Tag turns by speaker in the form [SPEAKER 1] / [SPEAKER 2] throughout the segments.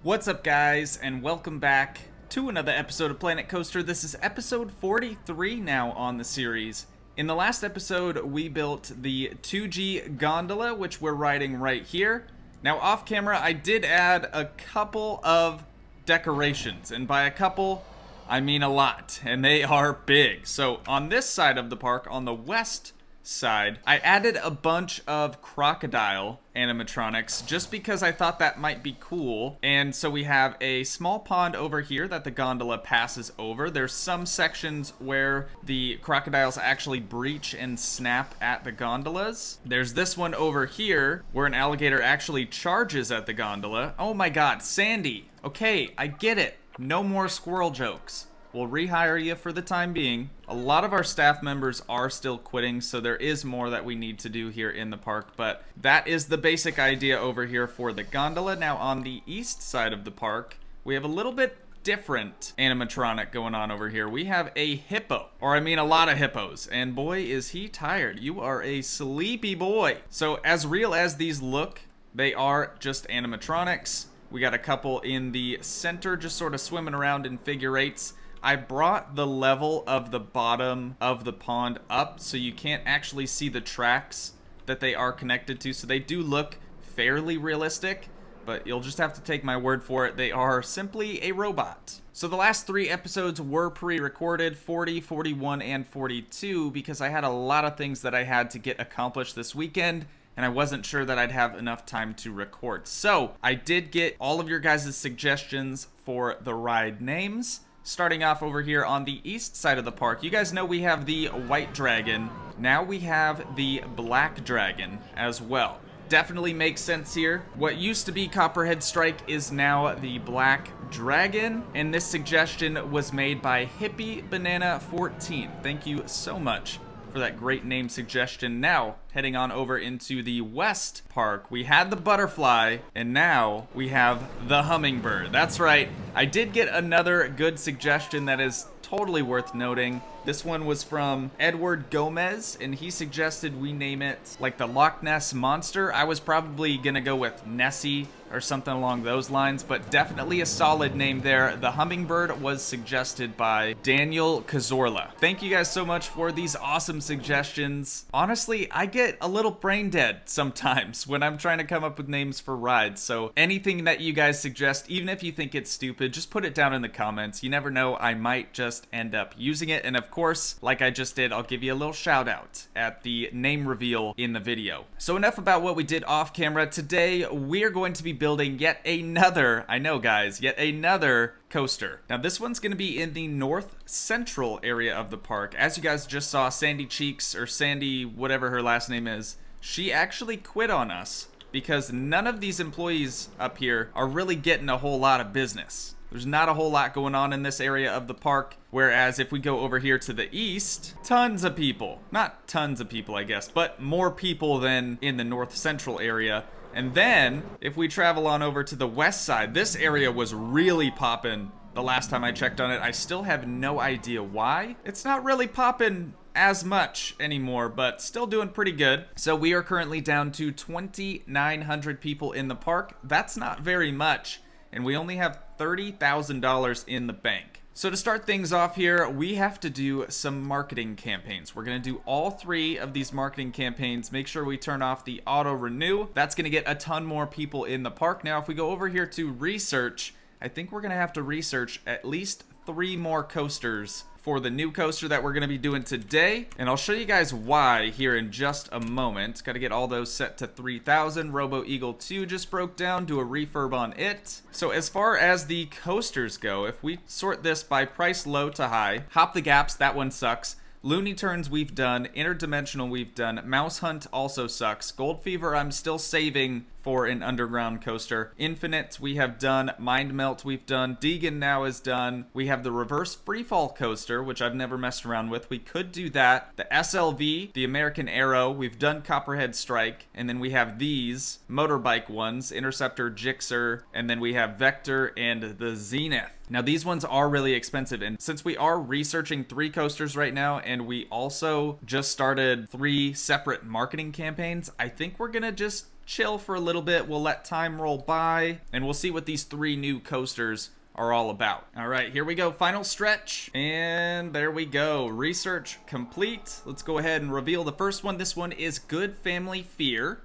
[SPEAKER 1] What's up, guys, and welcome back to another episode of Planet Coaster. This is episode 43 now on the series. In the last episode, we built the 2G gondola, which we're riding right here. Now, off camera, I did add a couple of decorations, and by a couple, I mean a lot, and they are big. So on this side of the park, on the west side, I added a bunch of crocodile animatronics just because I thought that might be cool. And so we have a small pond over here that the gondola passes over. There's some sections where the crocodiles actually breach and snap at the gondolas. There's this one over here where an alligator actually charges at the gondola. Oh my god, Sandy. Okay, I get it. No more squirrel jokes. We'll rehire you for the time being. A lot of our staff members are still quitting, so there is more that we need to do here in the park, but that is the basic idea over here for the gondola. Now, on the east side of the park, we have a little bit different animatronic going on over here. We have a hippo, or I mean a lot of hippos, and boy is he tired. You are a sleepy boy. So as real as these look, they are just animatronics. We got a couple in the center just sort of swimming around in figure eights. I brought the level of the bottom of the pond up so you can't actually see the tracks that they are connected to. So they do look fairly realistic, but you'll just have to take my word for it. They are simply a robot. So the last 3 episodes were pre-recorded, 40, 41, and 42, because I had a lot of things that I had to get accomplished this weekend, and I wasn't sure that I'd have enough time to record. So I did get all of your guys' suggestions for the ride names. Starting off over here on the east side of the park, you guys know we have the white dragon. Now we have the black dragon as well. Definitely makes sense here. What used to be Copperhead Strike is now the black dragon, and this suggestion was made by Hippie Banana 14. Thank you so much for that great name suggestion. Now, heading on over into the west park, we had the butterfly, and now we have the hummingbird. That's right, I did get another good suggestion that is totally worth noting. This one was from Edward Gomez, and he suggested we name it like the Loch Ness Monster. I was probably gonna go with Nessie or something along those lines, but definitely a solid name there. The hummingbird was suggested by Daniel Cazorla. Thank you guys so much for these awesome suggestions. Honestly, I get a little brain dead sometimes when I'm trying to come up with names for rides, so anything that you guys suggest, even if you think it's stupid, just put it down in the comments. You never know, I might just end up using it, and of course, like I just did, I'll give you a little shout out at the name reveal in the video. So enough about what we did off camera. Today, we're going to be building yet another, I know guys, yet another coaster. Now this one's going to be in the north central area of the park. As you guys just saw, Sandy Cheeks, or Sandy whatever her last name is, she actually quit on us because none of these employees up here are really getting a whole lot of business. There's not a whole lot going on in this area of the park, whereas if we go over here to the east, tons of people. Not tons of people, I guess, but more people than in the north central area. And then, if we travel on over to the west side, this area was really poppin' the last time I checked on it. I still have no idea why. It's not really poppin' as much anymore, but still doing pretty good. So we are currently down to 2,900 people in the park. That's not very much, and we only have $30,000 in the bank. So to start things off here, we have to do some marketing campaigns. We're gonna do all 3 of these marketing campaigns. Make sure we turn off the auto renew. That's gonna get a ton more people in the park. Now, if we go over here to research, I think we're gonna have to research at least 3 more coasters for the new coaster that we're gonna be doing today, and I'll show you guys why here in just a moment. Gotta get all those set to 3,000. Robo Eagle 2 just broke down, do a refurb on it. So as far as the coasters go, if we sort this by price low to high, Hop the Gaps, that one sucks. Looney Turns we've done, Interdimensional we've done, Mouse Hunt also sucks, Gold Fever I'm still saving for an underground coaster, Infinite we have done, Mind Melt we've done, Deegan now is done, we have the Reverse Freefall coaster, which I've never messed around with, we could do that, the SLV, the American Arrow, we've done Copperhead Strike, and then we have these motorbike ones, Interceptor, Gixxer, and then we have Vector and the Zenith. Now these ones are really expensive, and since we are researching 3 coasters right now, and we also just started 3 separate marketing campaigns, I think we're gonna just chill for a little bit. We'll let time roll by, and we'll see what these 3 new coasters are all about. All right, here we go. Final stretch. And there we go. Research complete. Let's go ahead and reveal the first one. This one is Good Family Fear.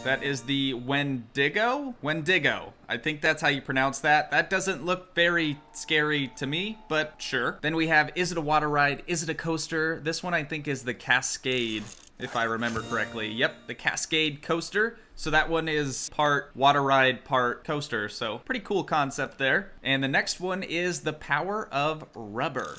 [SPEAKER 1] That is the Wendigo? Wendigo. I think that's how you pronounce that. That doesn't look very scary to me, but sure. Then we have, is it a water ride? Is it a coaster? This one I think is the Cascade, if I remember correctly. Yep, the Cascade coaster. So that one is part water ride, part coaster. So pretty cool concept there. And the next one is the Power of Rubber.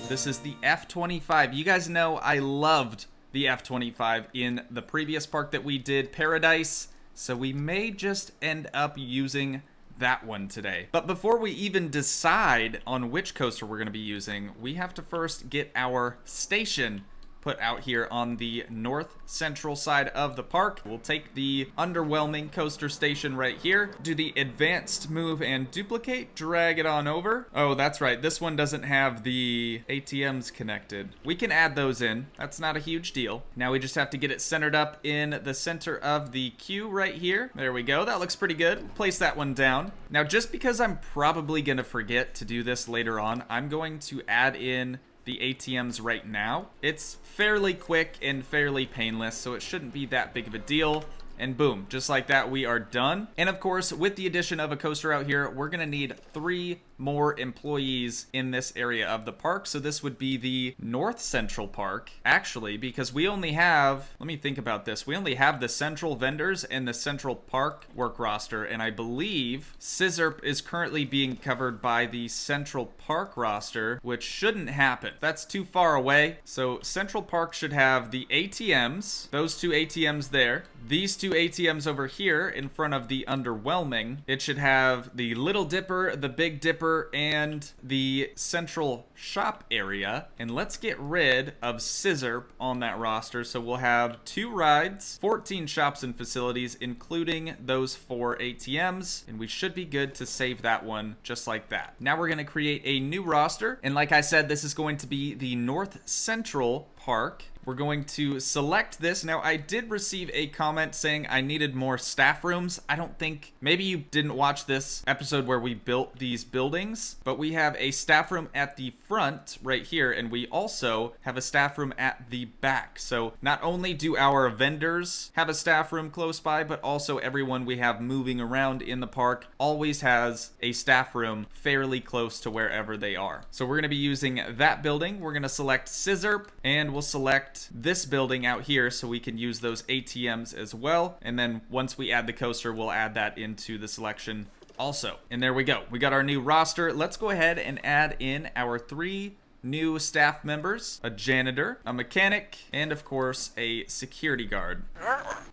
[SPEAKER 1] This is the F25. You guys know I loved the F25 in the previous park that we did, Paradise. So we may just end up using that one today. But before we even decide on which coaster we're going to be using, we have to first get our station put out here on the north central side of the park. We'll take the underwhelming coaster station right here, do the advanced move and duplicate, drag it on over. Oh, that's right, this one doesn't have the ATMs connected. We can add those in, that's not a huge deal. Now we just have to get it centered up in the center of the queue right here. There we go, that looks pretty good. Place that one down. Now just because I'm probably gonna forget to do this later on, I'm going to add in the ATMs right now. It's fairly quick and fairly painless, so it shouldn't be that big of a deal. And boom, just like that, we are done. And of course, with the addition of a coaster out here, we're gonna need 3 more employees in this area of the park. So this would be the North Central Park, actually, because we only have, let me think about this. We only have the central vendors and the Central Park work roster. And I believe Scissor is currently being covered by the Central Park roster, which shouldn't happen. That's too far away. So Central Park should have the ATMs, those 2 ATMs there, these 2 ATMs over here in front of the underwhelming. It should have the Little Dipper, the Big Dipper, and the central shop area. And let's get rid of Scissor on that roster. So we'll have 2 rides, 14 shops and facilities, including those 4 ATMs. And we should be good to save that one just like that. Now we're gonna create a new roster. And like I said, this is going to be the North Central Park. We're going to select this. Now, I did receive a comment saying I needed more staff rooms. I don't think, maybe you didn't watch this episode where we built these buildings, but we have a staff room at the front right here, and we also have a staff room at the back. So not only do our vendors have a staff room close by, but also everyone we have moving around in the park always has a staff room fairly close to wherever they are. So we're gonna be using that building. We're gonna select Scissor, and we'll select this building out here so we can use those ATMs as well. And then once we add the coaster, we'll add that into the selection also. And there we go. We got our new roster. Let's go ahead and add in our 3 new staff members, a janitor, a mechanic, and of course a security guard.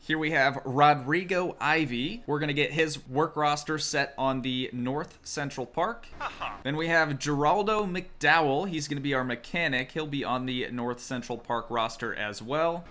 [SPEAKER 1] Here we have Rodrigo Ivy. We're gonna get his work roster set on the North Central Park. Then we have Geraldo McDowell. He's gonna be our mechanic. He'll be on the North Central Park roster as well.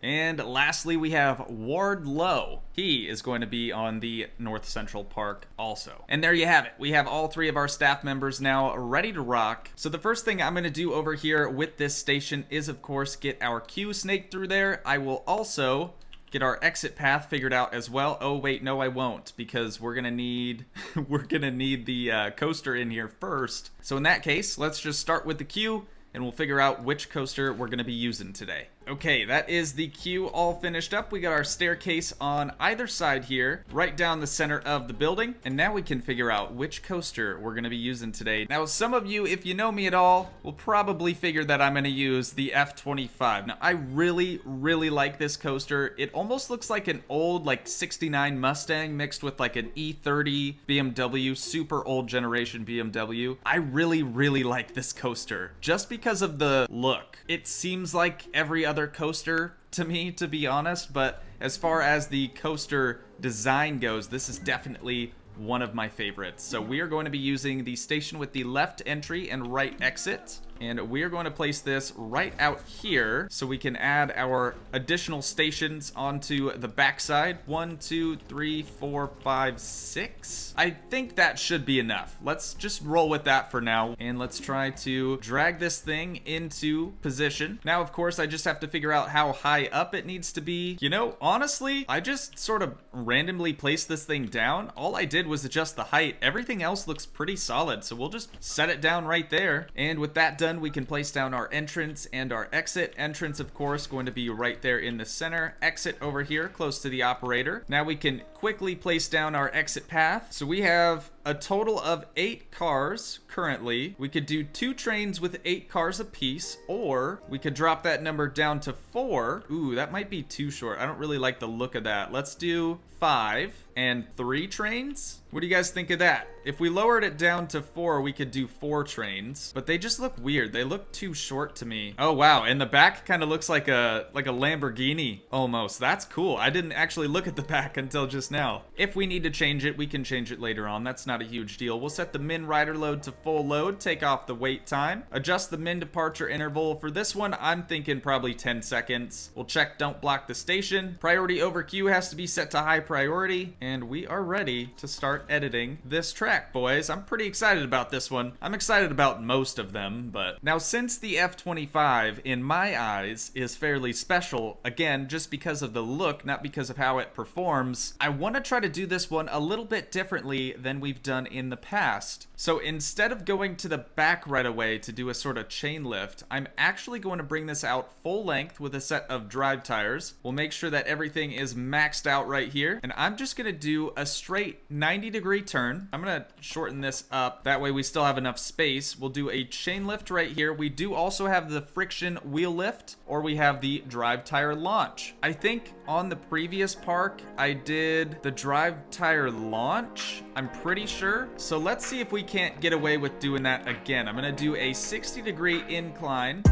[SPEAKER 1] And lastly, we have Ward Lowe. He is going to be on the North Central Park also. And there you have it. We have all 3 of our staff members now ready to rock. So the first thing I'm going to do over here with this station is, of course, get our queue snake through there. I will also get our exit path figured out as well. Oh wait, no I won't, because we're gonna need the coaster in here first. So in that case, let's just start with the queue and we'll figure out which coaster we're gonna be using today. Okay, that is the queue all finished up. We got our staircase on either side here, right down the center of the building. And now we can figure out which coaster we're gonna be using today. Now, some of you, if you know me at all, will probably figure that I'm gonna use the F25. Now, I really, really like this coaster. It almost looks like an old, like, 69 Mustang mixed with like an E30 BMW, super old generation BMW. I really, really like this coaster just because of the look. It seems like every other coaster to me, to be honest, but as far as the coaster design goes, this is definitely one of my favorites. So we are going to be using the station with the left entry and right exit. And we are going to place this right out here so we can add our additional stations onto the backside. 1, 2, 3, 4, 5, 6. I think that should be enough. Let's just roll with that for now. And let's try to drag this thing into position. Now, of course, I just have to figure out how high up it needs to be. You know, honestly, I just sort of randomly placed this thing down. All I did was adjust the height. Everything else looks pretty solid, so we'll just set it down right there. And with that done, we can place down our entrance and our exit. Entrance, of course, going to be right there in the center. Exit over here, close to the operator. Now we can quickly place down our exit path. So we have a total of 8 cars currently. We could do 2 trains with 8 cars apiece, or we could drop that number down to 4. Ooh, that might be too short. I don't really like the look of that. Let's do 5 and 3 trains. What do you guys think of that? If we lowered it down to 4, we could do 4 trains, but they just look weird. They look too short to me. Oh wow, and the back kind of looks like a Lamborghini almost. That's cool. I didn't actually look at the back until just now. If we need to change it, we can change it later on. That's not a huge deal. We'll set the min rider load to full load, take off the wait time, adjust the min departure interval. For this one, I'm thinking probably 10 seconds. We'll check don't block the station. Priority over queue has to be set to high priority, and we are ready to start editing this track, boys. I'm pretty excited about this one. I'm excited about most of them, but now since the F25 in my eyes is fairly special, again, just because of the look, not because of how it performs, I want to try to do this one a little bit differently than we've done in the past. So instead of going to the back right away to do a sort of chain lift, I'm actually going to bring this out full length with a set of drive tires. We'll make sure that everything is maxed out right here, and I'm just going to do a straight 90-degree turn. I'm going to shorten this up. That way we still have enough space. We'll do a chain lift right here. We do also have the friction wheel lift, or we have the drive tire launch. I think on the previous park, I did the drive tire launch. I'm pretty sure. So let's see if we can't get away with doing that again. I'm going to do a 60-degree incline.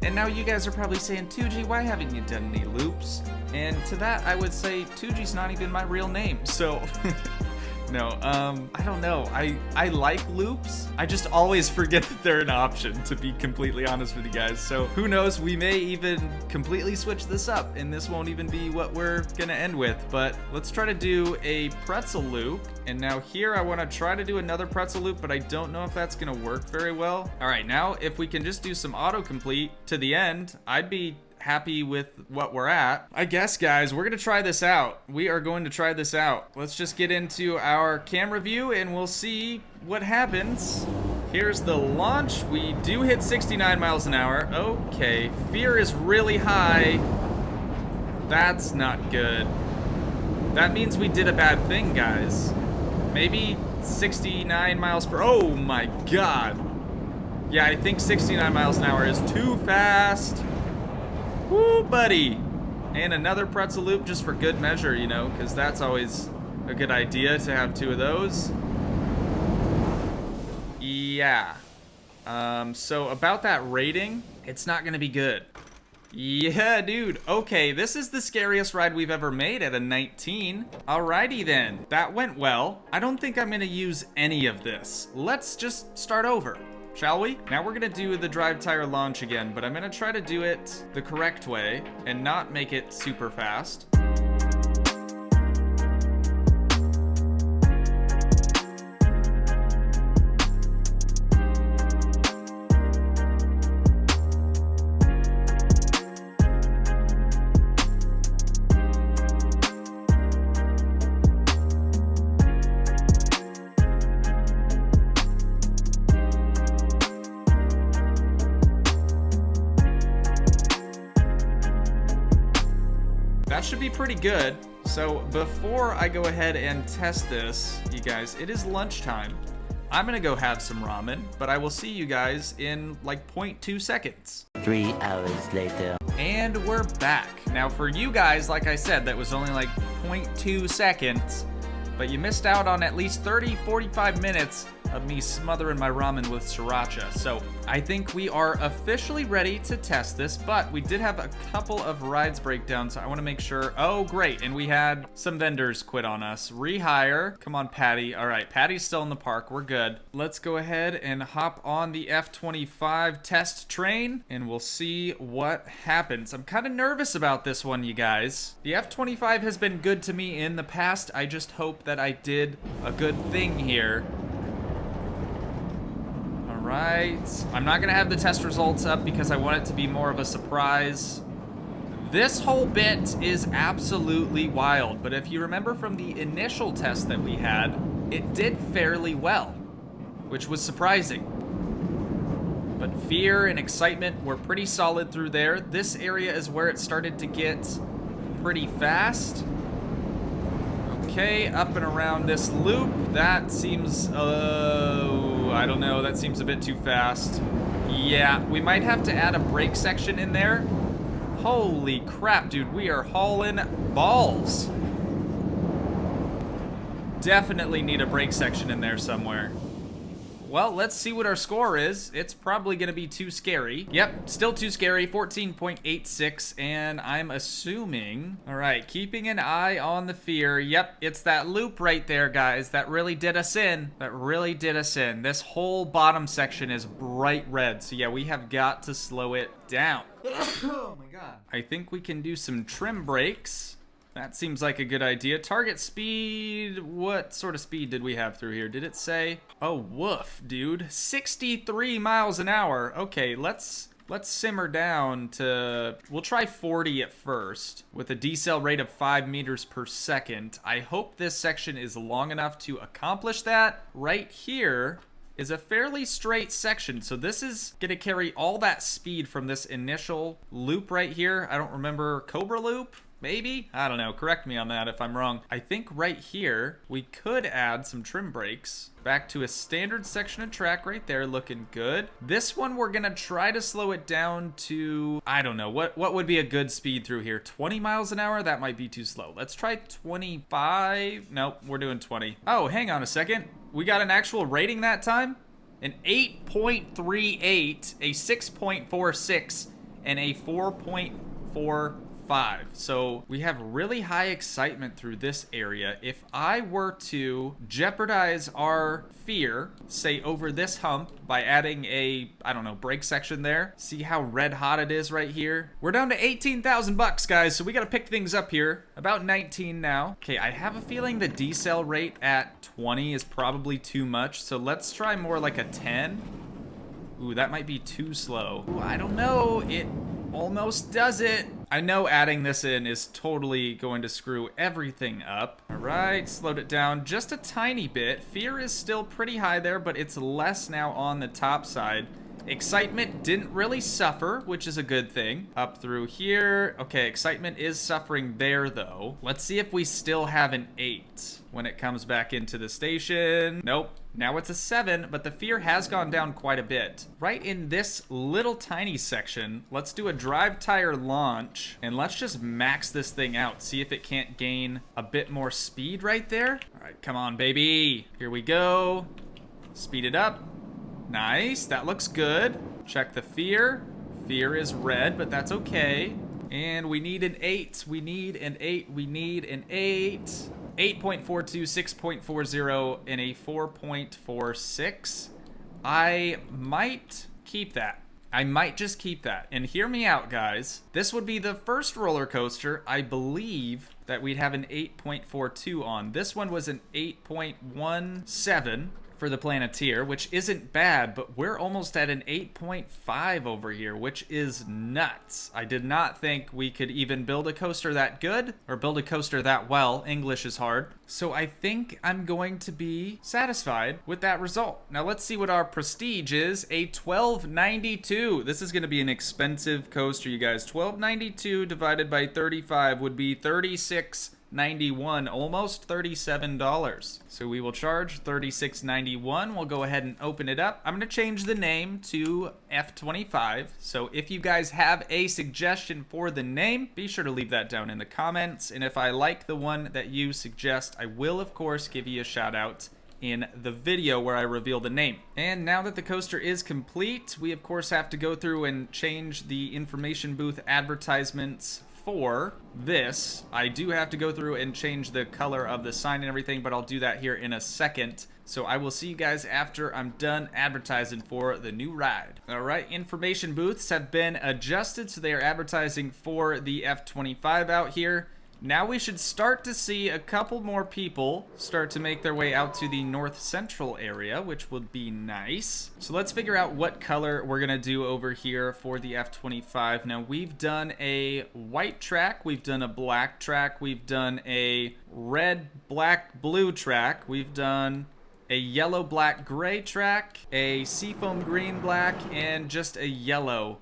[SPEAKER 1] And now you guys are probably saying, 2G, why haven't you done any loops? And to that, I would say 2G's not even my real name, so... No, I don't know. I like loops. I just always forget that they're an option, to be completely honest with you guys. So who knows, we may even completely switch this up and this won't even be what we're gonna end with. But let's try to do a pretzel loop. And now here I wanna try to do another pretzel loop, but I don't know if that's gonna work very well. All right, now if we can just do some autocomplete to the end, I'd be happy with what we're at. I guess, guys, we're gonna try this out. We are going to try this out. Let's just get into our camera view and we'll see what happens. Here's the launch. We do hit 69 miles an hour. Okay, fear is really high. That's not good. That means we did a bad thing, guys. Maybe 69 miles per... Oh my god. Yeah, I think 69 miles an hour is too fast. Woo, buddy. And another pretzel loop just for good measure, you know, because that's always a good idea to have 2 of those. Yeah. So about that rating, it's not going to be good. Yeah, dude. Okay, this is the scariest ride we've ever made at a 19. Alrighty then. That went well. I don't think I'm going to use any of this. Let's just start over. Shall we? Now we're gonna do the drive tire launch again, but I'm gonna try to do it the correct way and not make it super fast. That should be pretty good. So before I go ahead and test this, you guys, it is lunchtime. I'm gonna go have some ramen, but I will see you guys in like 0.2 seconds.
[SPEAKER 2] 3 hours later.
[SPEAKER 1] And we're back. Now for you guys, like I said, that was only like 0.2 seconds, but you missed out on at least 30-45 minutes of me smothering my ramen with sriracha. So I think we are officially ready to test this, but we did have a couple of rides breakdown, so I want to make sure. Oh, great. And we had some vendors quit on us. Rehire. Come on, Patty. All right, Patty's still in the park. We're good. Let's go ahead and hop on the F-25 test train, and we'll see what happens. I'm kind of nervous about this one, you guys. The F-25 has been good to me in the past. I just hope that I did a good thing here. Right. I'm not gonna have the test results up because I want it to be more of a surprise. This whole bit is absolutely wild, but if you remember from the initial test that we had, it did fairly well, which was surprising. But fear and excitement were pretty solid through there. This area is where it started to get pretty fast. Okay, up and around this loop. That seems, I don't know, that seems a bit too fast. Yeah, we might have to add a brake section in there. Holy crap, dude, we are hauling balls. Definitely need a brake section in there somewhere. Well, let's see what our score is. It's probably gonna be too scary. Yep, still too scary, 14.86, and I'm assuming... All right, keeping an eye on the fear. Yep, it's that loop right there, guys. That really did us in. That really did us in. This whole bottom section is bright red, so yeah, we have got to slow it down. Oh my God. I think we can do some trim brakes. That seems like a good idea. Target speed, what sort of speed did we have through here? Did it say? Oh, woof, dude. 63 miles an hour. Okay, let's simmer down to, we'll try 40 at first with a decel rate of 5 meters per second. I hope this section is long enough to accomplish that. Right here is a fairly straight section, so this is gonna carry all that speed from this initial loop right here. I don't remember, Cobra loop? Maybe? I don't know. Correct me on that if I'm wrong. I think right here, we could add some trim brakes. Back to a standard section of track right there, looking good. This one, we're gonna try to slow it down to, I don't know, what would be a good speed through here? 20 miles an hour? That might be too slow. Let's try 25. Nope, we're doing 20. Oh, hang on a second. We got an actual rating that time? An 8.38, a 6.46, and a 4.45. So we have really high excitement through this area. If I were to jeopardize our fear, say over this hump by adding a, I don't know, brake section there, see how red hot it is right here? We're down to 18,000 bucks, guys, so we gotta pick things up here. About 19 now. Okay, I have a feeling the decel rate at 20 is probably too much, so let's try more like a 10. Ooh, that might be too slow. Ooh, I don't know, it almost does it. I know adding this in is totally going to screw everything up. All right, slowed it down just a tiny bit. Fear is still pretty high there, but it's less now on the top side. Excitement didn't really suffer, which is a good thing. Up through here. Okay, excitement is suffering there, though. Let's see if we still have an 8 when it comes back into the station. Nope. Now it's a 7, but the fear has gone down quite a bit. Right in this little tiny section, let's do a drive tire launch, and let's just max this thing out. See if it can't gain a bit more speed right there. All right, come on, baby. Here we go. Speed it up. Nice, that looks good. Check the fear. Fear is red, but that's okay. And we need an 8. We need an 8. We need an 8. 8.42, 6.40, and a 4.46. I might keep that. I might just keep that. And hear me out, guys. This would be the first roller coaster, I believe, that we'd have an 8.42 on. This one was an 8.17 for the Planeteer, which isn't bad, but we're almost at an 8.5 over here, which is nuts. I did not think we could even build a coaster that good, or build a coaster that well. English is hard. So I think I'm going to be satisfied with that result. Now let's see what our prestige is. A 1292. This is going to be an expensive coaster, you guys. 1292 divided by 35 would be 36 $36.91, almost $37. So we will charge $36.91. We'll go ahead and open it up. I'm going to change the name to F25. So if you guys have a suggestion for the name, be sure to leave that down in the comments. And if I like the one that you suggest, I will, of course, give you a shout out in the video where I reveal the name. And now that the coaster is complete, we of course have to go through and change the information booth advertisements for this. I do have to go through and change the color of the sign and everything, but I'll do that here in a second. So I will see you guys after I'm done advertising for the new ride. All right, information booths have been adjusted, so they are advertising for the F25 out here. Now we should start to see a couple more people start to make their way out to the north central area, which would be nice. So let's figure out what color we're gonna do over here for the F25. Now we've done a white track, we've done a black track, we've done a red, black, blue track, we've done a yellow, black, gray track, a seafoam green, black, and just a yellow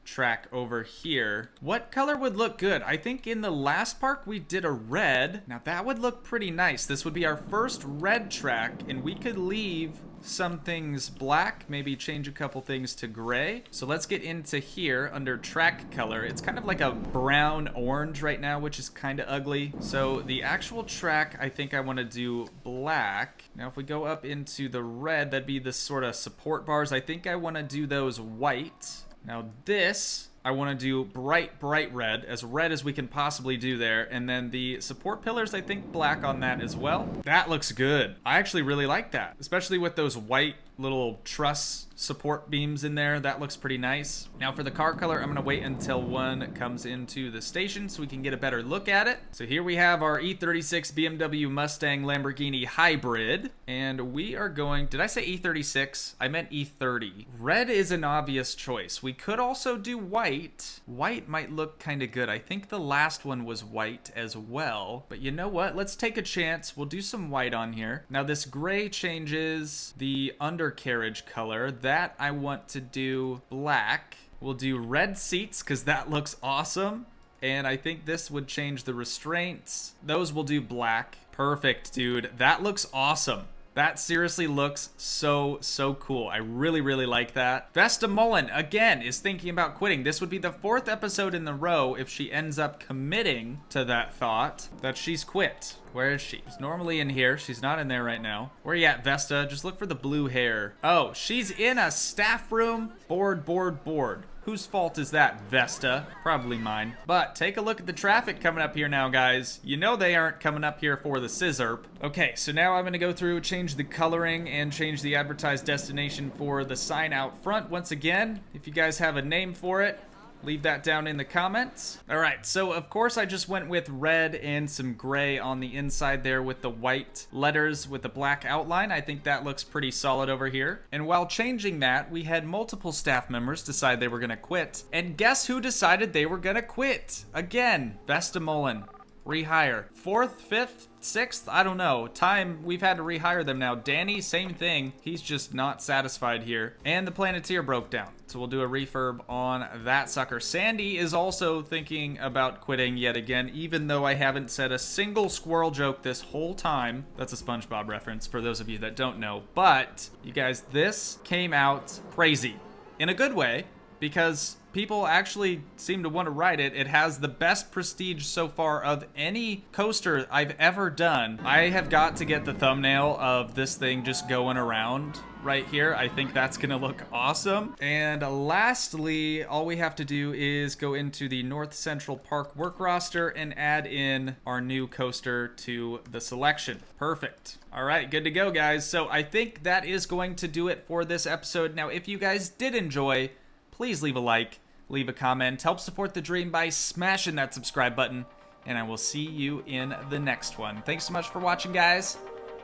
[SPEAKER 1] track over here. What color would look good? I think in the last park we did a red. Now that would look pretty nice. This would be our first red track, and we could leave some things black, maybe change a couple things to gray. So let's get into here under track color. It's kind of like a brown orange right now, which is kind of ugly. So the actual track, I think I want to do black. Now if we go up into the red, that'd be the sort of support bars. I think I want to do those white. Now this, I want to do bright red as we can possibly do there. And then the support pillars, I think black on that as well. That looks good. I actually really like that, especially with those white little truss support beams in there. That looks pretty nice. Now for the car color, I'm gonna wait until one comes into the station so we can get a better look at it. So here we have our E36 BMW Mustang Lamborghini Hybrid, and we are going, did I say E36? I meant E30. Red is an obvious choice. We could also do white. White might look kind of good. I think the last one was white as well, but you know what? Let's take a chance. We'll do some white on here. Now this gray changes the undercarriage color. That I want to do black. We'll do red seats because that looks awesome. And I think this would change the restraints. Those will do black. Perfect, dude. That looks awesome. That seriously looks so cool. I really like that. Vesta Mullen, again, is thinking about quitting. This would be the 4th episode in the row if she ends up committing to that thought that she's quit. Where is she? She's normally in here. She's not in there right now. Where are you at, Vesta? Just look for the blue hair. Oh, she's in a staff room. Bored. Whose fault is that, Vesta? Probably mine. But take a look at the traffic coming up here now, guys. You know they aren't coming up here for the scissorp. Okay, so now I'm gonna go through, change the coloring, and change the advertised destination for the sign out front. Once again, if you guys have a name for it, leave that down in the comments. All right, so of course I just went with red and some gray on the inside there with the white letters with the black outline. I think that looks pretty solid over here. And while changing that, we had multiple staff members decide they were gonna quit. And guess who decided they were gonna quit? Again, Vesta Mullen. Rehire. 4th, 5th, 6th? I don't know. Time, we've had to rehire them now. Danny, same thing. He's just not satisfied here. And the Planeteer broke down. So we'll do a refurb on that sucker. Sandy is also thinking about quitting yet again, even though I haven't said a single squirrel joke this whole time. That's a SpongeBob reference for those of you that don't know. But, you guys, this came out crazy. In a good way, because people actually seem to want to ride it. It has the best prestige so far of any coaster I've ever done. I have got to get the thumbnail of this thing just going around right here. I think that's gonna look awesome. And lastly, all we have to do is go into the North Central Park work roster and add in our new coaster to the selection. Perfect. All right, good to go, guys. So I think that is going to do it for this episode. Now, if you guys did enjoy, please leave a like, leave a comment, help support the dream by smashing that subscribe button, and I will see you in the next one. Thanks so much for watching, guys.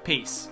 [SPEAKER 1] Peace.